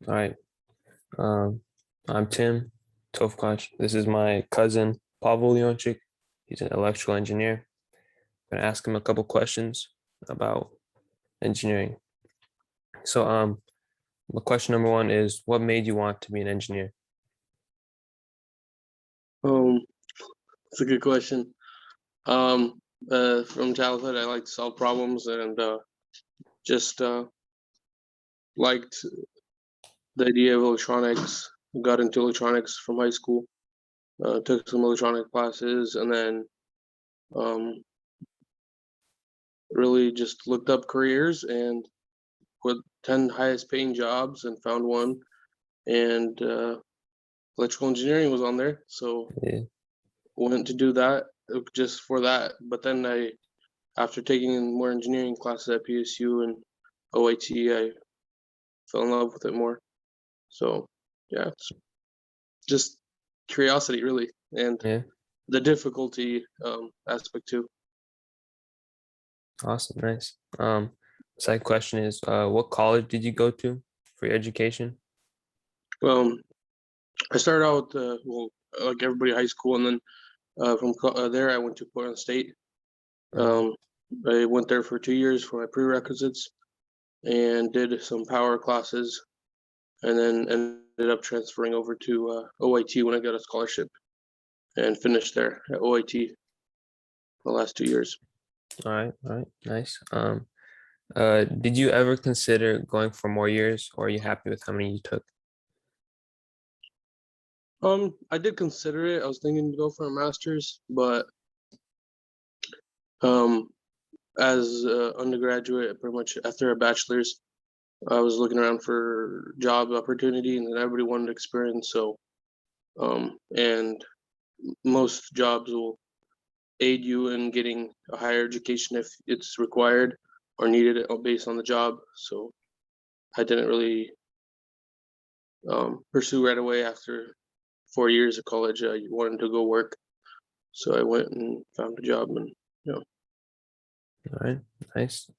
All right. Um, I'm Tim Tovkach. This is my cousin, Pavel Leonchik. He's an electrical engineer. I'm gonna ask him a couple questions about engineering. So, the question number one is, what made you want to be an engineer? Um, it's a good question. Um, from childhood, I liked to solve problems and just liked the idea of electronics. Got into electronics from high school. Took some electronic classes, and then um, really just looked up careers and put 10 highest paying jobs and found one. And electrical engineering was on there, so Yeah, went to do that just for that. But then after taking more engineering classes at PSU and OIT, I fell in love with it more. So yeah, it's just curiosity really, and yeah, the difficulty aspect too. awesome, nice. Second question is, what college did you go to for your education? Um, I started out well, like everybody, high school, and then there I went to Portland State. Uh, Um, I went there for 2 years for my prerequisites and did some power classes, and then ended up transferring over to OIT when I got a scholarship and finished there at OIT the last 2 years. all right, nice. Did you ever consider going for more years, or are you happy with how many you took? I did consider it. I was thinking to go for a master's, but um, as undergraduate, pretty much after a bachelor's, I was looking around for job opportunity, and then everybody wanted experience. So, and most jobs will aid you in getting a higher education if it's required or needed based on the job. So, I didn't really pursue right away after 4 years of college. I wanted to go work, so I went and found a job, and you know, All right, nice.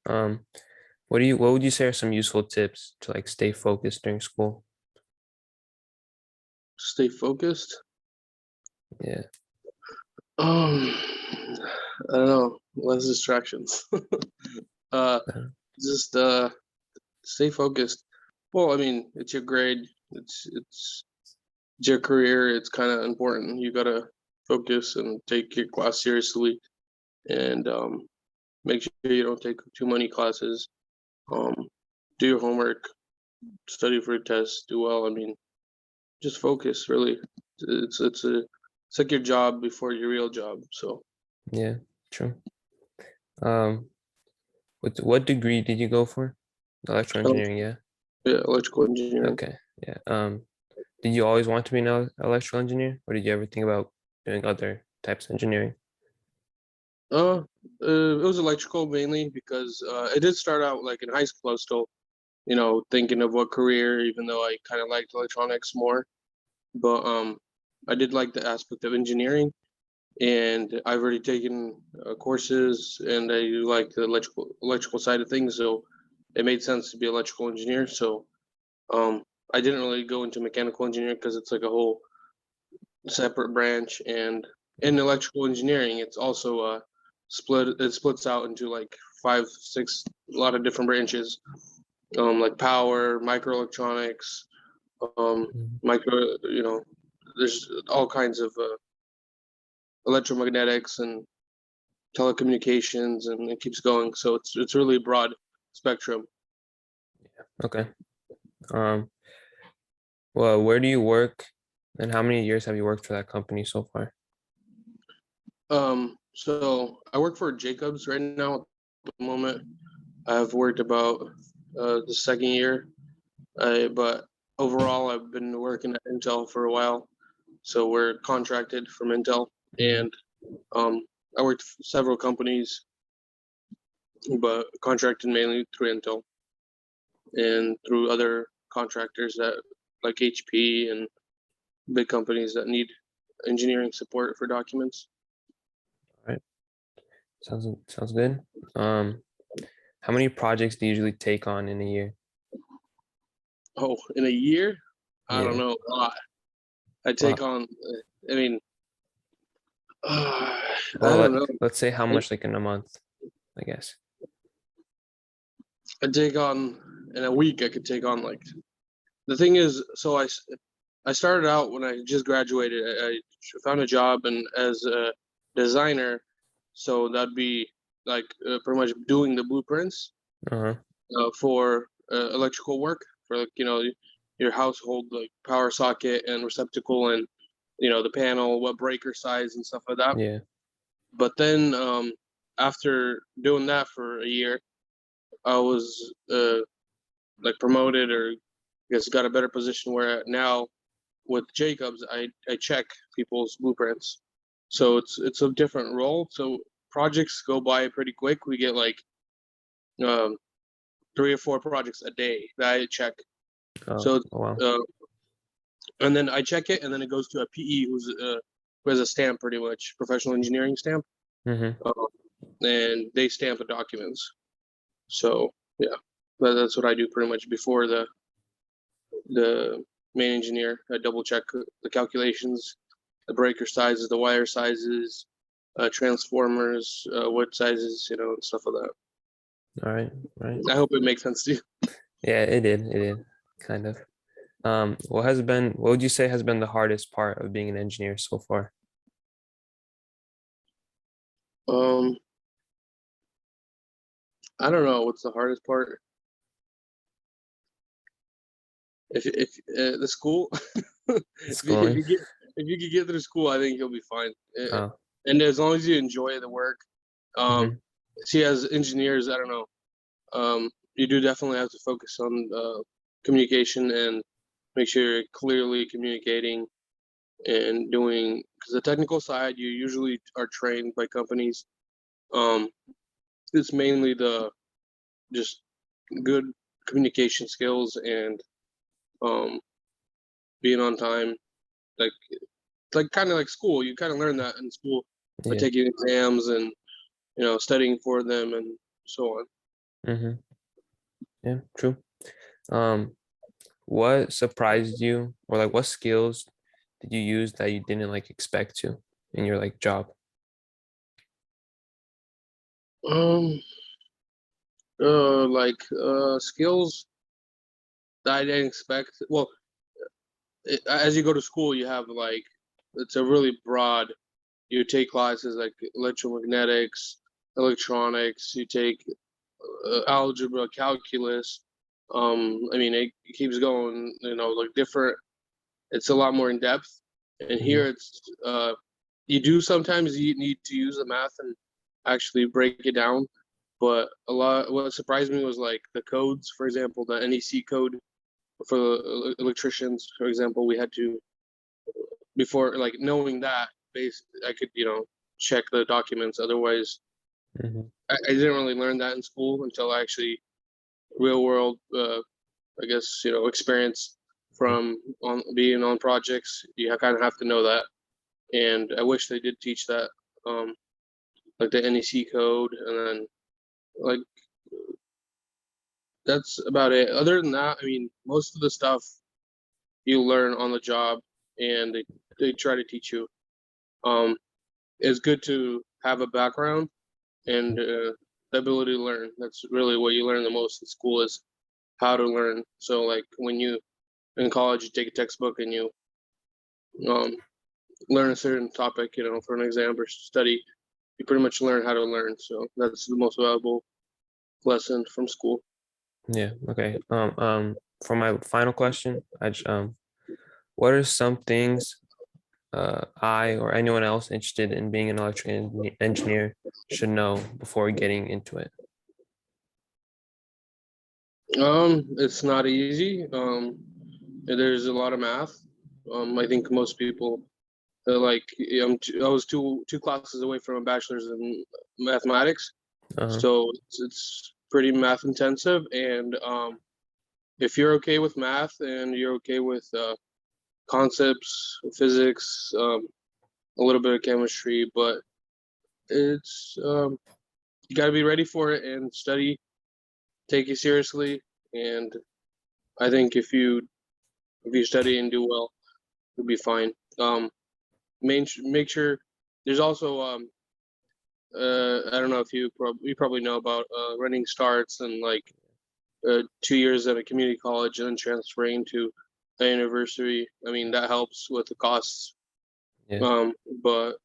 What would you say are some useful tips to like stay focused during school? stay focused. Yeah, Um, I don't know, less distractions. uh, uh, just stay focused. Well, I mean, it's your grade, it's your career. It's kind of important. You gotta focus and take your class seriously, and make sure you don't take too many classes. Um, do your homework, study for a test, do well. I mean, just focus. Really, it's like your job before your real job. So, yeah, true. Um, what degree did you go for? Electrical um, engineering, yeah. yeah, electrical engineering. Okay, yeah. Did you always want to be an electrical engineer, or did you ever think about doing other types of engineering? Uh, it was electrical mainly because it did start out like in high school. I was still, thinking of what career, even though I kind of liked electronics more. But I did like the aspect of engineering, and I've already taken courses, and I do like the electrical side of things. So it made sense to be electrical engineer. So um, I didn't really go into mechanical engineering because it's like a whole separate branch, and in electrical engineering it's also it splits out into like 5 6 a lot of different branches, like power, microelectronics, Mhm. micro there's all kinds of electromagnetics and telecommunications, and it keeps going, so it's really a broad spectrum. Okay. Um, well, where do you work, and how many years have you worked for that company so far? So I work for Jacobs right now at the moment. I've worked about the second year. But overall, I've been working at Intel for a while, so we're contracted from Intel, Mhm. and um, I worked for several companies, but contracted mainly through Intel and through other contractors that like HP and big companies that need engineering support for documents. All right. Sounds good. How many projects do you usually take on in a year? Oh, in a year, I don't Yeah. know. I take Well, on. I mean, well, I don't know. let's say how I, much like in a month, I guess. I take on in a week. I could take on like the thing is. So I started out when I just graduated. I found a job and as a designer, so that'd be like pretty much doing the blueprints Uh-huh. for electrical work for like your household like power socket and receptacle and the panel, what breaker size and stuff like that. Yeah. But then after doing that for a year, I was like promoted or I guess got a better position where now with Jacobs I check people's blueprints. So it's a different role. So projects go by pretty quick. We get like um, 3 or 4 projects a day that I check. Oh, So oh wow. uh, and then I check it, and then it goes to a PE who has a stamp, pretty much professional engineering stamp, Mm-hmm. uh, and they stamp the documents. So yeah, that's what I do pretty much before the main engineer. I double check the calculations, the breaker sizes, the wire sizes, transformers, what sizes, and stuff like that. All right. All right. I hope it makes sense to you. Yeah, it did. It did. Kind of. What would you say has been the hardest part of being an engineer so far? Um, I don't know what's the hardest part. If the school, if Schooling. you get if you can get through school, I think you'll be fine. Oh. And as long as you enjoy the work, um, Mm-hmm. see, as engineers, I don't know, you do definitely have to focus on communication and make sure you're clearly communicating and doing because the technical side you usually are trained by companies. Um, it's mainly the just good communication skills and um, being on time, like kind of like school. You kind of learn that in school by Yeah. taking exams and studying for them and so on. Mm-hmm. Yeah, true. Um, what surprised you, or like what skills did you use that you didn't like expect to in your like job? Um, skills that I didn't expect. Well, as you go to school, you have like it's a really broad. You take classes like electromagnetics, electronics. You take algebra, calculus. I mean, it keeps going. Like different. It's a lot more in depth. And Mm-hmm. here it's you do sometimes you need to use the math and actually break it down. But a lot what surprised me was like the codes, for example, the NEC code for the electricians, for example, we had to before like knowing that base I could check the documents. Otherwise, Mm-hmm. I didn't really learn that in school until I actually real world I guess experience from on being on projects. You kind of have to know that, and I wish they did teach that, like the NEC code, and then like that's about it. Other than that, I mean, most of the stuff you learn on the job, and they try to teach you. Um, it's good to have a background and the ability to learn. That's really what you learn the most in school is how to learn. So like when you in college, you take a textbook and you um, learn a certain topic, for an exam or study. You pretty much learn how to learn. So that's the most valuable lesson from school. Yeah. Okay. For my final question, what are some things I or anyone else interested in being an electrical engineer should know before getting into it? It's not easy. There's a lot of math. I think most people like I was two classes away from a bachelor's in mathematics, Uh-huh. so it's pretty math intensive. And if you're okay with math and you're okay with concepts, physics, a little bit of chemistry, but it's you got to be ready for it and study, take it seriously, and I think if you study and do well, you'll be fine. Make sure there's also I don't know if you probably know about running starts and like 2 years at a community college and then transferring to a university. I mean that helps with the costs. Yeah. But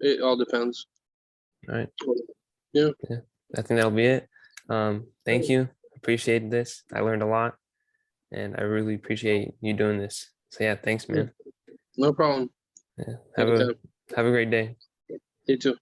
it all depends. All right. Yeah. Yeah. I think that'll be it. Thank you. Appreciate this. I learned a lot, and I really appreciate you doing this. So yeah, thanks, man. No problem. Yeah. Anytime. Have a great day. You too.